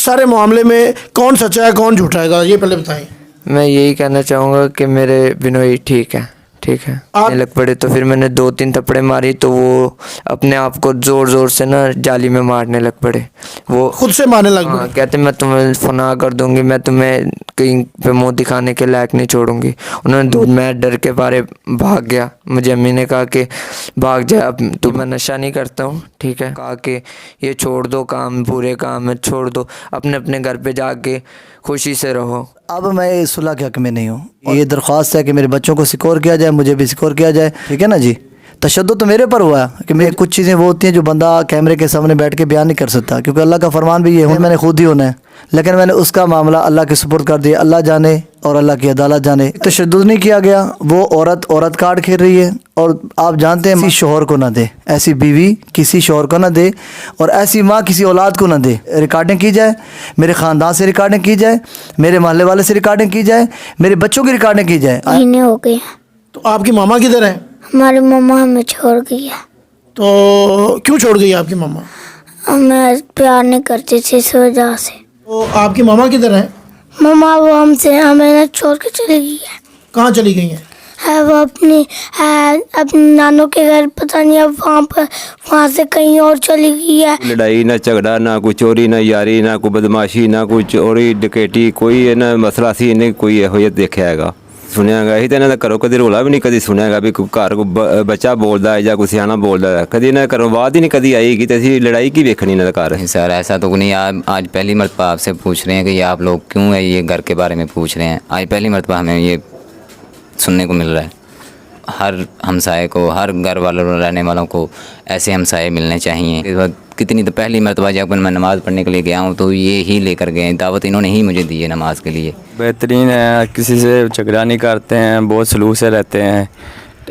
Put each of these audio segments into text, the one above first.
इस सारे मामले में कौन सच्चा है कौन झूठा है, ज़रा ये पहले बताएं। मैं यही कहना चाहूँगा कि मेरे बिनोई ठीक है, ठीक है। आप लग पड़े तो फिर मैंने 2-3 थप्पड़े मारी तो वो अपने आप को ज़ोर ज़ोर से ना जाली में मारने लग पड़े। वो खुद से मारने लग हाँ, गए। कहते मैं तुम्हें फना कर दूंगी, मैं तुम्हें कहीं पे मुंह दिखाने के लायक नहीं छोड़ूंगी। उन्होंने मैं डर के बारे भाग गया। मुझे अम्मी ने कहा कि भाग जा, अब तो मैं नशा नहीं करता हूँ, ठीक है। कहा कि ये छोड़ दो, काम बुरे काम है, छोड़ दो, अपने अपने घर पे जाके खुशी से रहो। अब मैं सुलह के हक में नहीं हूँ। ये दरख्वास्त है कि मेरे बच्चों को सिक्योर किया जाए, मुझे भी सिक्योर किया जाए, ठीक है ना जी। तशद्दुद तो मेरे पर हुआ है कि मैं कुछ चीज़ें वो होती हैं जो बंदा कैमरे के सामने बैठ के बयान नहीं कर सकता, क्योंकि अल्लाह का फरमान भी ये है मैंने खुद ही होना है। लेकिन मैंने उसका मामला अल्लाह के सुपुर्द कर दिया। अल्लाह जाने और अल्लाह की अदालत जाने। तशद्दुद नहीं किया गया, वो औरत कार्ड खेल रही है। और आप जानते हैं, किसी शोहर को ना दे, ऐसी बीवी किसी शोहर को ना दे, और ऐसी माँ किसी औलाद को ना दे। रिकॉर्डिंग की जाए, मेरे ख़ानदान से रिकॉर्डिंग की जाए, मेरे मोहल्ले वाले से रिकॉर्डिंग की जाए, मेरे बच्चों की रिकॉर्डिंग की जाए। महीने हो गए। तो आपकी मामा किधर है? हमारी मम्मा हमें छोड़ गई है। तो क्यों छोड़ गई आपकी मामा? हमें प्यार नहीं करती थी इस वजह से। तो आपकी मामा किधर है? मम्मा वो हमसे हमें छोड़ के चली गई है। कहाँ चली गई हैं? है वो अपनी नानों के घर, पता नहीं अब वहाँ से कहीं और चली गई है। लड़ाई ना झगड़ा ना कोई चोरी ना यारी ना कोई बदमाशी ना कोई चोरी डकैती कोई इन्हें मसला सी इन्हें कोई ਇਹੋ ਜਿਹਾ ਦੇਖਿਆ ਹੈਗਾ ਸੁਣਿਆ ਹੈਗਾ। ਅਸੀਂ ਤਾਂ ਇਹਨਾਂ ਦਾ ਘਰੋਂ ਕਦੇ ਰੋਲਾ ਵੀ ਨਹੀਂ ਕਦੀ ਸੁਣਿਆ ਹੈਗਾ ਵੀ ਕੋਈ ਘਰ ਕੋ ਬੱਚਾ ਬੋਲਦਾ ਹੈ ਜਾਂ ਕੋਈ ਸਿਆਣਾ ਬੋਲਦਾ ਹੈ। ਕਦੀ ਇਹਨਾਂ ਘਰੋਂ ਆਵਾਜ਼ ही नहीं कदी आएगी तो ਅਸੀਂ लड़ाई की देखनी ਇਹਨਾਂ ਦਾ घर। नहीं सर, ऐसा तो नहीं। आज पहली मरतबा आपसे पूछ रहे हैं कि ये आप लोग क्यों है ये घर के बारे में पूछ रहे हैं। आज पहली मरतबा हमें ये सुनने को मिल रहा है। हर हमसाए को, हर घर वालों रहने वालों को ऐसे हमसाए मिलने चाहिए। इस वक्त कितनी तो पहली मरतबा जब मैं नमाज़ पढ़ने के लिए गया हूँ तो ये ही लेकर गए, दावत इन्होंने ही मुझे दी है नमाज के लिए। बेहतरीन है, किसी से झगड़ा नहीं करते हैं, बहुत सलूक से रहते हैं,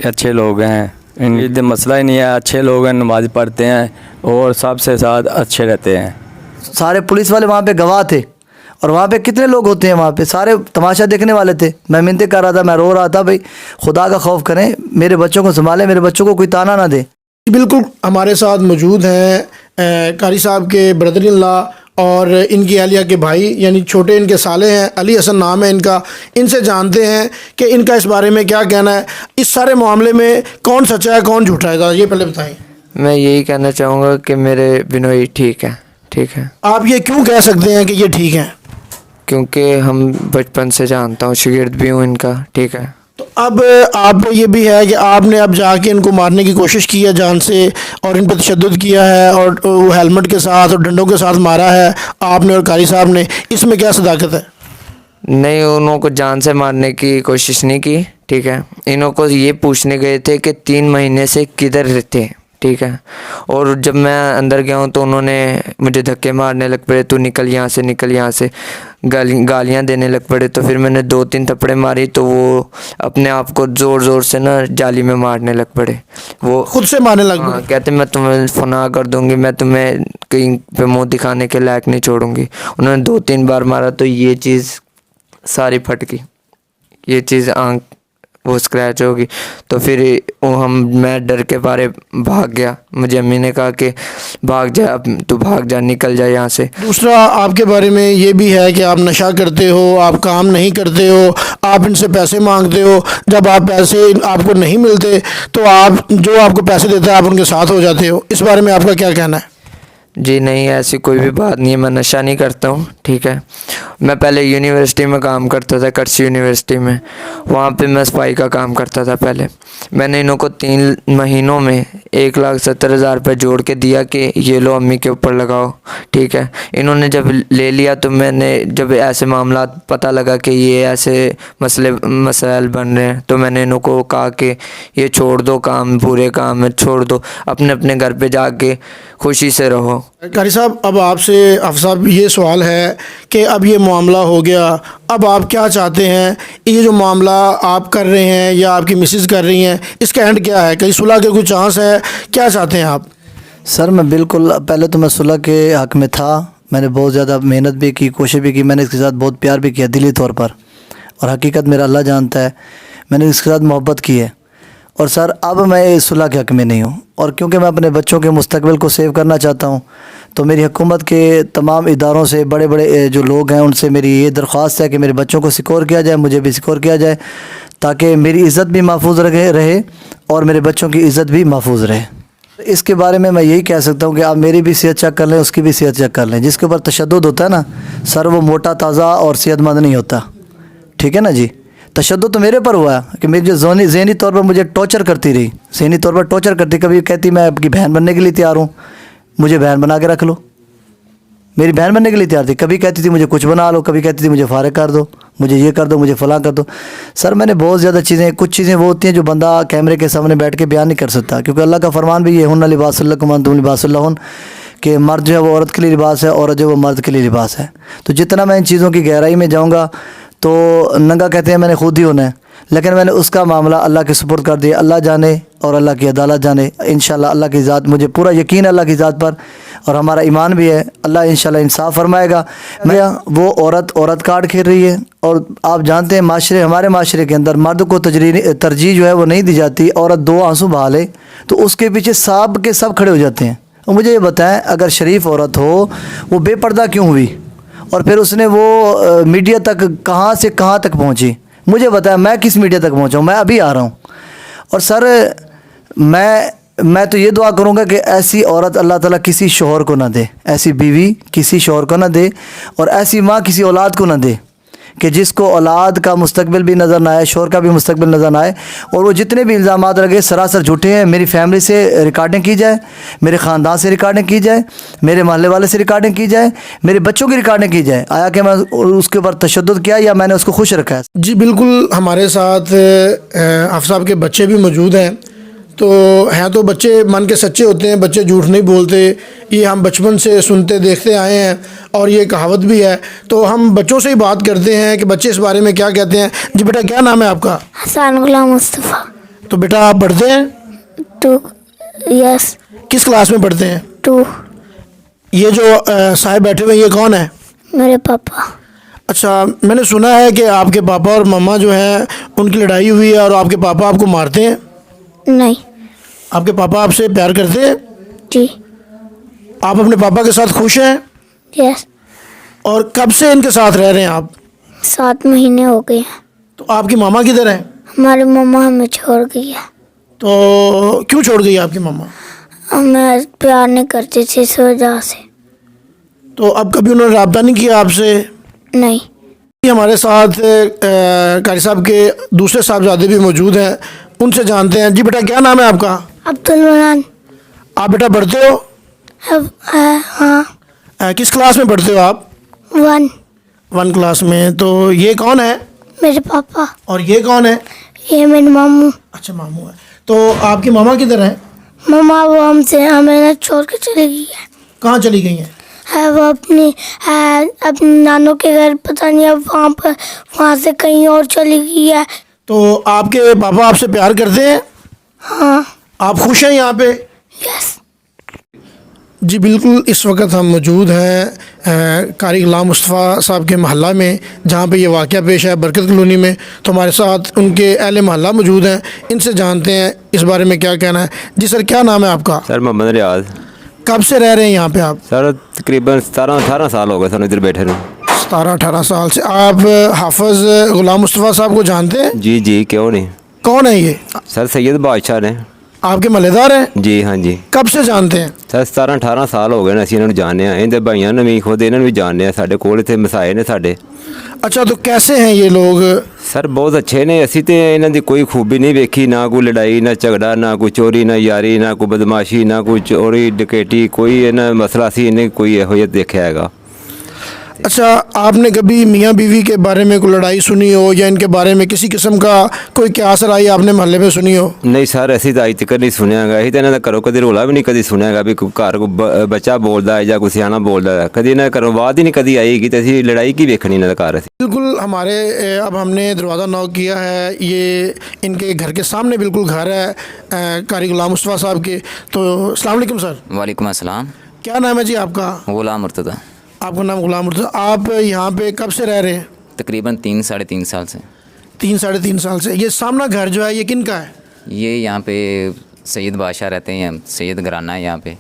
अच्छे लोग हैं, इनका मसला ही नहीं है। अच्छे लोग हैं, नमाज पढ़ते हैं और सबसे साथ अच्छे रहते हैं। सारे पुलिस वाले वहाँ पे गवाह थे, और वहाँ पे कितने लोग होते हैं, वहाँ पे सारे तमाशा देखने वाले थे। मैं मिन्नतें कर रहा था, मैं रो रहा था, भाई खुदा का खौफ करें, मेरे बच्चों को संभालें, मेरे बच्चों को कोई ताना ना दे। बिल्कुल हमारे साथ मौजूद हैं कारी साहब के ब्रदर इन लॉ और इनकी अहलिया के भाई, यानी छोटे इनके साले हैं, अली हसन नाम है इनका। इनसे जानते हैं कि इनका इस बारे में क्या कहना है, इस सारे मामले में कौन सच्चा है कौन झूठा है, ज़रा ये पहले बताएं। मैं यही कहना चाहूँगा कि मेरे बिनोई ठीक है, ठीक है। आप ये क्यों कह सकते हैं कि ये ठीक है? क्योंकि हम बचपन से जानता हूँ, शागिर्द भी हूँ इनका, ठीक है। तो अब आप ये भी है कि आपने अब जाके इनको मारने की कोशिश की है जान से, और इन पर तशद्दुद किया है, और वो हेलमेट के साथ और डंडों के साथ मारा है आपने और कारी साहब ने, इसमें क्या सदाकत है? नहीं, उनको जान से मारने की कोशिश नहीं की, ठीक है। इनको ये पूछने गए थे कि 3 महीने से किधर रहते, ठीक है। और जब मैं अंदर गया हूँ तो उन्होंने मुझे धक्के मारने लग पड़े, तू निकल यहाँ से, निकल यहाँ से, गालियाँ देने लग पड़े। तो फिर मैंने 2-3 थप्पड़े मारी तो वो अपने आप को ज़ोर ज़ोर से ना जाली में मारने लग पड़े। वो खुद से मारने लग हाँ, गए। कहते मैं तुम्हें फना कर दूंगी, मैं तुम्हें कहीं पे मुंह दिखाने के लायक नहीं छोड़ूंगी। उन्होंने 2-3 बार मारा तो ये चीज़ सारी फट गई, ये चीज़ आँख वो स्क्रैच होगी। तो फिर मैं डर के बारे भाग गया। मुझे अम्मी ने कहा कि भाग जा, अब तू भाग जा, निकल जा यहाँ से। दूसरा आपके बारे में ये भी है कि आप नशा करते हो, आप काम नहीं करते हो, आप इनसे पैसे मांगते हो। जब आप पैसे आपको नहीं मिलते तो आप जो आपको पैसे देते हैं आप उनके साथ हो जाते हो। इस बारे में आपका क्या कहना है? जी नहीं, ऐसी कोई भी बात नहीं है, मैं नशा नहीं करता हूँ, ठीक है। मैं पहले यूनिवर्सिटी में काम करता था, कर्सी यूनिवर्सिटी में, वहाँ पे मैं सफाई का काम करता था पहले। मैंने इन्हों को 3 महीनों में 1,70,000 रुपये जोड़ के दिया कि ये लो अम्मी के ऊपर लगाओ, ठीक है। इन्होंने जब ले लिया तो मैंने जब ऐसे मामला पता लगा कि ये ऐसे मसाइल बन रहे हैं तो मैंने इन्हों को कहा कि ये छोड़ दो, काम बुरे काम है, छोड़ दो, अपने अपने घर पे जाके खुशी से रहो। कारी साहब, अब आपसे साहब ये सवाल है कि अब ये मामला हो गया, अब आप क्या चाहते हैं? ये जो मामला आप कर रहे हैं या आपकी मिसेस कर रही हैं, इसका एंड क्या है? कहीं सुलह के कोई चांस है? क्या चाहते हैं आप? सर मैं बिल्कुल, पहले तो मैं सुलह के हक़ में था, मैंने बहुत ज़्यादा मेहनत भी की, कोशिश भी की, मैंने इसके साथ बहुत प्यार भी किया दिली तौर पर, और हकीकत मेरा अल्लाह जानता है, मैंने इसके साथ मोहब्बत की है। और सर अब मैं इस सुलह के हक़ में नहीं हूँ, और क्योंकि मैं अपने बच्चों के मुस्तकबिल को सेव करना चाहता हूँ, तो मेरी हुकूमत के तमाम इदारों से, बड़े बड़े जो लोग हैं, उनसे मेरी ये दरख्वास्त है कि मेरे बच्चों को सिक्योर किया जाए, मुझे भी सिक्योर किया जाए, ताकि मेरी इज़्ज़त भी महफूज रहे और मेरे बच्चों की इज़्ज़त भी महफूज रहे। इसके बारे में मैं यही कह सकता हूँ कि आप मेरी भी सेहत चेक कर लें, उसकी भी सेहत चेक कर लें। जिसके ऊपर तशद्दुद होता है ना सर, वो मोटा ताज़ा और सेहतमंद नहीं होता, ठीक है ना जी। तशद्दुद तो मेरे पर हुआ कि मेरी जो ज़हनी तौर पर मुझे टॉर्चर करती रही, ज़हनी तौर पर टॉर्चर करती। कभी कहती मैं आपकी बहन बनने के लिए तैयार हूँ, मुझे बहन बना के रख लो, मेरी बहन बनने के लिए तैयार थी। कभी कहती थी मुझे कुछ बना लो, कभी कहती थी मुझे फारिग कर दो, मुझे ये कर दो, मुझे फ़लाँ कर दो। सर मैंने बहुत ज़्यादा चीज़ें, कुछ चीज़ें वो होती हैं जो बंदा कैमरे के सामने बैठ के बयान नहीं कर सकता, क्योंकि अल्लाह का फरमान भी ये हुन्ना लिबासुल लकुम व अंतुम लिबासुल लहुन, कि मर्द जो है वो औरत के लिए लिबास है, औरत जो है वो मर्द के लिए लिबास है। तो जितना मैं इन चीज़ों की गहराई में जाऊँगा तो नंगा कहते हैं मैंने खुद ही होना है, लेकिन मैंने उसका मामला अल्लाह के सुपुर्द कर दिया। अल्लाह जाने और अल्लाह की अदालत जाने। इंशाल्लाह अल्लाह की ज़ात, मुझे पूरा यकीन है अल्लाह की ज़ात पर, और हमारा ईमान भी है, अल्लाह इंशाल्लाह इंसाफ फरमाएगा। मैं वो औरत कार्ड खेल रही है, और आप जानते हैं माशरे, हमारे माशरे के अंदर मर्द को तरजीह जो है वो नहीं दी जाती। औरत दो आंसू बहा ले तो उसके पीछे सब के सब खड़े हो जाते हैं। और मुझे ये बताएं, अगर शरीफ औरत हो वो बेपर्दा क्यों हुई, और फिर उसने वो मीडिया तक कहाँ से कहाँ तक पहुँची? मुझे बताया, मैं किस मीडिया तक पहुँचा हूँ? मैं अभी आ रहा हूँ। और सर मैं तो ये दुआ करूँगा कि ऐसी औरत अल्लाह ताला किसी शौहर को ना दे, ऐसी बीवी किसी शौहर को ना दे, और ऐसी माँ किसी औलाद को ना दे कि जिसको औलाद का मुस्तकबिल भी नज़र ना आए, शौहर का भी मुस्तकबिल नज़र ना आए। और वो जितने भी इल्ज़ामात लगे सरासर झूठे हैं। मेरी फैमिली से रिकॉर्डिंग की जाए, मेरे ख़ानदान से रिकॉर्डिंग की जाए, मेरे मोहल्ले वाले से रिकॉर्डिंग की जाए, मेरे बच्चों की रिकॉर्डिंग की जाए। आया कि मैं उसके ऊपर तशद्दुद किया या मैंने उसको खुश रखा है? जी बिल्कुल, हमारे साथ हाफ़िज़ साहब के बच्चे भी मौजूद हैं। तो हैं तो बच्चे मन के सच्चे होते हैं, बच्चे झूठ नहीं बोलते, ये हम बचपन से सुनते देखते आए हैं, और ये कहावत भी है। तो हम बच्चों से ही बात करते हैं कि बच्चे इस बारे में क्या कहते हैं। जी बेटा, क्या नाम है आपका? हसन गुलाम मुस्तफ़ा। तो बेटा आप पढ़ते हैं? 2 यस। किस क्लास में पढ़ते हैं? 2। ये जो साहब बैठे हुए हैं, ये कौन है? मेरे पापा। अच्छा, मैंने सुना है कि आपके पापा और मम्मा जो हैं उनकी लड़ाई हुई है, और आपके पापा आपको मारते हैं? नहीं। आपके पापा आपसे प्यार करते हैं? जी। आप अपने पापा के साथ खुश हैं? यस। और कब से इनके साथ रह रहे हैं आप? 7 महीने हो गए हैं। तो आपकी मामा किधर है? हमारी मम्मा हमें छोड़ गई है। तो क्यों छोड़ गई आपकी मामा? हमें प्यार नहीं करते थे इस वजह से। तो अब कभी उन्होंने रब्ता नहीं किया आपसे? नहीं। हमारे साथ कारी साहब के दूसरे साहबजादे भी मौजूद हैं, उनसे जानते हैं। जी बेटा, क्या नाम है आपका? अब्दुल मनान। आप बेटा पढ़ते हो? हाँ। किस क्लास में पढ़ते हो आप? 1 क्लास में। तो ये कौन है? मेरे पापा। और ये कौन है? ये मेरे मामू। अच्छा, मामू है। तो आपकी मामा किधर है? मम्मा वो हमें ना छोड़ के चली गई है। कहाँ चली गई हैं? है वो अपनी नानों के घर, पता नहीं अब वहाँ से कहीं और चली गई है। तो आपके पापा आपसे प्यार करते हैं? हाँ। आप खुश हैं यहाँ पे? यस। जी बिल्कुल, इस वक्त हम मौजूद हैं कारी गुलाम मुस्तफ़ा साहब के महल्ला में, जहाँ पे ये वाक़या पेश है, बरकत कॉलोनी में। तो हमारे साथ उनके अहले महल्ला मौजूद हैं, इनसे जानते हैं इस बारे में क्या कहना है। जी सर, क्या नाम है आपका? सर मोहम्मद रियाज। कब से रह रहे हैं यहाँ पे आप? सर तकरीबन 17-18 साल हो गए सर इधर बैठे रहूँ। 17-18 साल से। आप हाफ़िज़ गुलाम मुस्तफ़ा साहब को जानते हैं? जी जी, क्यों नहीं। कौन है ये? सर सैयद बादशाह ने। आपके मलेदार हैं? जी हाँ जी। कब से जानते हैं? सर 17-18 साल हो गए ने, ਅਸੀਂ ਇਹਨਾਂ ਨੂੰ ਜਾਣਦੇ ਹਾਂ। ਇਹਦੇ ਭਾਈਆਂ ਨੇ ਵੀ ਖੁਦ ਇਹਨਾਂ ਨੂੰ ਵੀ ਜਾਣਦੇ ਆ, ਸਾਡੇ ਕੋਲ ਇੱਥੇ ਮਸਾਏ ਨੇ ਸਾਡੇ। अच्छा, तो कैसे हैं ये लोग? ਸਰ ਬਹੁਤ ਅੱਛੇ ਨੇ। ਅਸੀਂ ਤੇ ਇਹਨਾਂ ਦੀ ਕੋਈ ਖੂਬੀ ਨਹੀਂ ਵੇਖੀ, ਨਾ ਕੋਈ ਲੜਾਈ, ਨਾ ਝਗੜਾ, ਨਾ ਕੋਈ ਚੋਰੀ, ਨਾ ਯਾਰੀ, ਨਾ ਕੋਈ ਬਦਮਾਸ਼ੀ, ਨਾ ਕੋਈ ਚੋਰੀ ਡਕੈਤੀ, ਕੋਈ ਇਹਨਾਂ ਮਸਲਾ ਸੀ ਇਹਨੇ ਕੋਈ ਇਹੋ ਜਿਹਾ ਦੇਖਿਆ ਹੈਗਾ। अच्छा, आपने कभी मियाँ बीवी के बारे में कोई लड़ाई सुनी हो, या इनके बारे में किसी किस्म का कोई क्यास राई आपने मोहल्ले में सुनी हो? ਨਹੀਂ ਸਰ, ਅਸੀਂ ਤਾਂ ਅੱਜ ਤੱਕ ਨਹੀਂ ਸੁਣਿਆ ਹੈਗਾ। ਅਸੀਂ ਤਾਂ ਇਹਨਾਂ ਦਾ ਘਰੋਂ ਕਦੇ ਰੋਲਾ ਵੀ ਨਹੀਂ ਕਦੀ ਸੁਣਿਆ ਹੈਗਾ ਵੀ ਕੋਈ ਘਰ ਕੋਈ ਬੱਚਾ ਬੋਲਦਾ ਹੈ ਜਾਂ ਕੋਈ ਸਿਆਣਾ ਬੋਲਦਾ ਹੈ। ਕਦੀ ਇਹਨਾਂ ਦੇ ਘਰੋਂ ਆਵਾਜ਼ ਹੀ ਨਹੀਂ ਕਦੀ ਆਏਗੀ, ਤੇ ਅਸੀਂ ਲੜਾਈ ਕੀ ਵੇਖਣੀ ਇਹਨਾਂ ਦਾ ਘਰ। ਅਸੀਂ बिल्कुल हमारे अब हमने दरवाज़ा नॉक किया है, ये इनके घर के सामने बिल्कुल घर है कारी गुलाम मुस्तफ़ा साहब के। तो अस्सलाम वालेकुम सर। वालेकुम अस्सलाम। क्या नाम है जी आपका? गुलाम मुर्तज़ा। आपका नाम गुलाम मुर्तज़ा। आप यहाँ पे कब से रह रहे हैं? तकरीबन 3-3.5 साल से। 3-3.5 साल से। ये सामना घर जो है ये किन का है? ये यहाँ पे सैयद बादशाह रहते हैं, सैयद घराना है यहाँ पे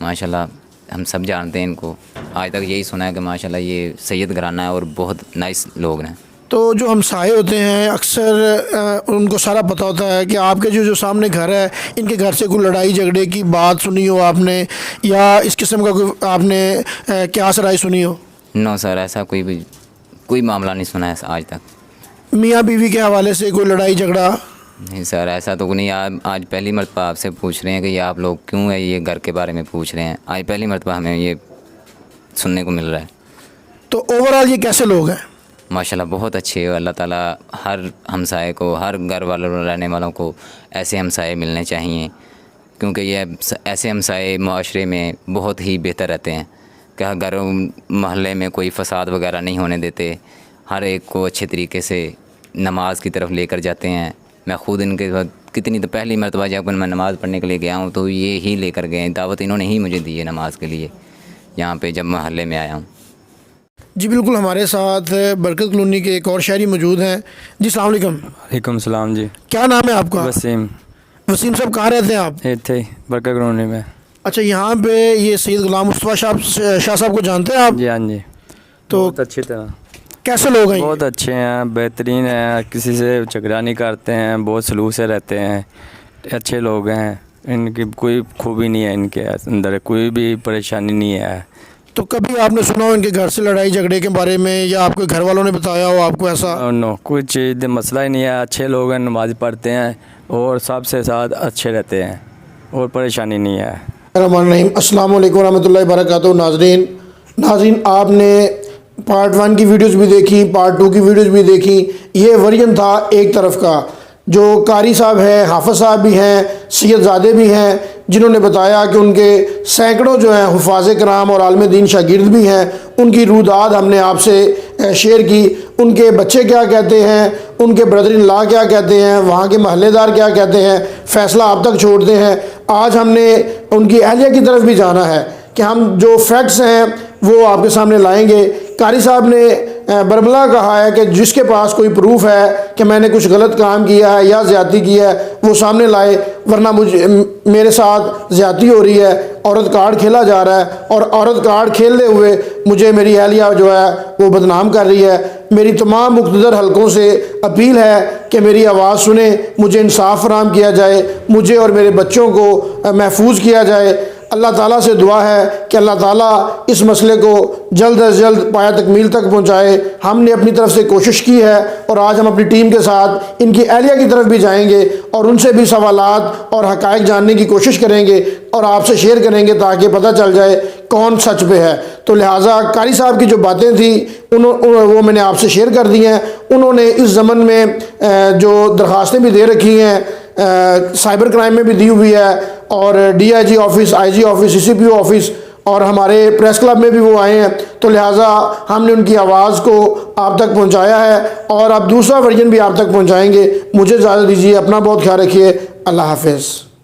माशाल्लाह, हम सब जानते हैं इनको। आज तक यही सुना है कि माशाल्लाह ये सैयद घराना है और बहुत नाइस लोग हैं। तो जो हमसाए होते हैं अक्सर उनको सारा पता होता है कि आपके जो सामने घर है, इनके घर से कोई लड़ाई झगड़े की बात सुनी हो आपने, या इस किस्म का कोई आपने क्या राय सुनी हो? नो सर, ऐसा कोई मामला नहीं सुना है आज तक। मियाँ बीवी के हवाले से कोई लड़ाई झगड़ा? नहीं सर, ऐसा तो नहीं। आज पहली मरतबा आपसे पूछ रहे हैं कि ये आप लोग क्यों है ये घर के बारे में पूछ रहे हैं। आज पहली मरतबा हमें ये सुनने को मिल रहा है। तो ओवरऑल ये कैसे लोग हैं? माशाल्लाह बहुत अच्छे है। अल्लाह ताला हर हमसाए को, हर घर वालों रहने वालों को ऐसे हमसाए मिलने चाहिए, क्योंकि ये ऐसे हमसाए माशरे में बहुत ही बेहतर रहते हैं कि घर मोहल्ले में कोई फसाद वगैरह नहीं होने देते, हर एक को अच्छे तरीके से नमाज की तरफ लेकर जाते हैं। मैं ख़ुद इनके साथ कितनी तो पहली मरतबा जब मैं नमाज़ पढ़ने के लिए गया हूँ तो ये ही लेकर गए, दावत इन्होंने ही मुझे दी है नमाज के लिए यहाँ पे जब मोहल्ले में आया हूँ। जी बिल्कुल, हमारे साथ बरकत कॉलोनी के एक और शहरी मौजूद हैं। जी अस्सलाम वालेकुम। वालेकुम सलाम जी। क्या नाम है आपका? वसीम। वसीम साहब, कहाँ रहते हैं आप? थे बरकत कॉलोनी में। अच्छा, यहाँ पे ये सैयद गुलाम मुस्तफ़ा शाह साहब को जानते हैं आप? जी हाँ जी। तो बहुत अच्छी तरह, कैसे लोग हैं? बहुत अच्छे हैं, बेहतरीन हैं, किसी से झगड़ा नहीं करते हैं, बहुत सलूक से रहते हैं, अच्छे लोग हैं। इनकी कोई खूबी नहीं है, इनके अंदर कोई भी परेशानी नहीं है। तो कभी आपने सुना हो इनके घर से लड़ाई झगड़े के बारे में, या आपके घर वालों ने बताया हो आपको ऐसा? नो, कोई चीज़ मसला ही नहीं है। अच्छे लोग हैं, नमाज पढ़ते हैं और सबसे साथ अच्छे रहते हैं और परेशानी नहीं है। रहमानिर्रहीम। अस्सलाम वालेकुम रहमतुल्लाहि वबरकातुहू। नाज़रीन, आपने पार्ट 1 की वीडियोस भी देखी, पार्ट 2 की वीडियोस भी देखी। ये वर्जन था एक तरफ का। जो कारी साहब हैं, हाफ़िज़ साहब भी हैं, सैयदज़ादे भी हैं, जिन्होंने बताया कि उनके सैकड़ों जो हैं हुफ़ाज़ कराम और आलिम दीन शागिर्द भी हैं। उनकी रूदाद हमने आपसे शेयर की। उनके बच्चे क्या कहते हैं, उनके ब्रदर इन लॉ क्या कहते हैं, वहाँ के महल्लेदार क्या कहते हैं, फ़ैसला आप तक छोड़ते हैं। आज हमने उनकी अहलिया की तरफ भी जाना है कि हम जो फैक्ट्स हैं वो आपके सामने लाएंगे। कारी साहब ने बरबला कहा है कि जिसके पास कोई प्रूफ है कि मैंने कुछ गलत काम किया है या ज़्यादती की है वो सामने लाए, वरना मेरे साथ ज़्यादती हो रही है, औरत कार्ड खेला जा रहा है और औरत कार्ड खेलते हुए मुझे मेरी अहलिया जो है वो बदनाम कर रही है। मेरी तमाम मुख्तदर हलकों से अपील है कि मेरी आवाज़ सुने, मुझे इंसाफ फराहम किया जाए, मुझे और मेरे बच्चों को महफूज किया जाए। अल्लाह ताला से दुआ है कि अल्लाह ताला इस मसले को जल्द अज जल्द पाया तकमील तक पहुँचाए। हमने अपनी तरफ से कोशिश की है और आज हम अपनी टीम के साथ इनकी अहलिया की तरफ भी जाएंगे और उनसे भी सवालात और हक़ाइक़ जानने की कोशिश करेंगे और आपसे शेयर करेंगे ताकि पता चल जाए कौन सच पे है। तो लिहाजा कारी साहब की जो बातें थी वो मैंने आपसे शेयर कर दी हैं। उन्होंने इस ज़मन में जो दरख्वास्तें भी दे रखी हैं, साइबर क्राइम में भी दी हुई है और DIG office, IG office, CCPO office और हमारे प्रेस क्लब में भी वो आए हैं। तो लिहाजा हमने उनकी आवाज़ को आप तक पहुंचाया है और अब दूसरा वर्जन भी आप तक पहुंचाएंगे। मुझे इजाज़त दीजिए, अपना बहुत ख्याल रखिए। अल्लाह हाफ़िज़।